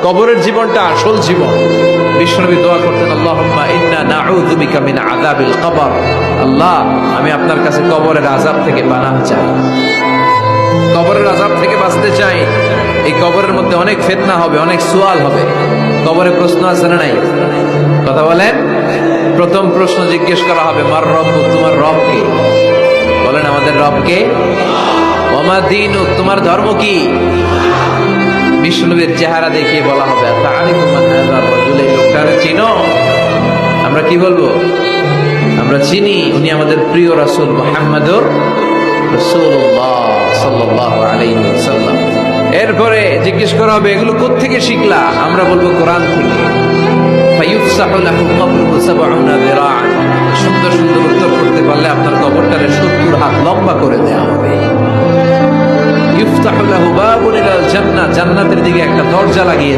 কবরের জীবনটা আসল জীবন। বিশ্বনবী দোয়া করতেন, আল্লাহুম্মা ইন্না নাউযু বিকা মিন আযাবিল কবর। আল্লাহ, আমি আপনার কাছে কবরের আযাব থেকে পানাহ চাই, কবরের আযাব থেকে বাঁচতে চাই। এই কবরের মধ্যে অনেক ফিতনা হবে, অনেক সুয়াল হবে। কবরে প্রশ্ন আছে না নাই? কথা বলেন। প্রথম প্রশ্ন জিজ্ঞেস করা হবে, মার রব্বুক, তোমার রব কে? বলেন, আমাদের রব কে? ওয়া মা দীনুক, তোমার ধর্ম কি? বিষ্ণুবীর চেহারা দেখিয়ে বলা হবে, তাআরিফু মান হাযার রাজুল, এই লোকটারে চিনো? আমরা কি বলবো? আমরা চিনি, উনি আমাদের প্রিয় রাসূল মুহাম্মদুর রাসূলুল্লাহ সাল্লাল্লাহু আলাইহি ওয়াসাল্লাম। এরপরে জিজ্ঞেস করা হবে, এগুলো কোত্থেকে শিখলা? আমরা বলবো, কোরআন থেকে। ফায়ুফসাহু লাহু কবরুহু ৭০ যিরাআন। সুন্দর সুন্দর উত্তর করতে পারলে আপনার কবরটারে ৭০ হাত লম্বা করে দেয়া হবে। ইফতাহু লাহু বাবুন ইলাল জান্নাহ, জান্নাতের দিকে একটা দরজা লাগিয়ে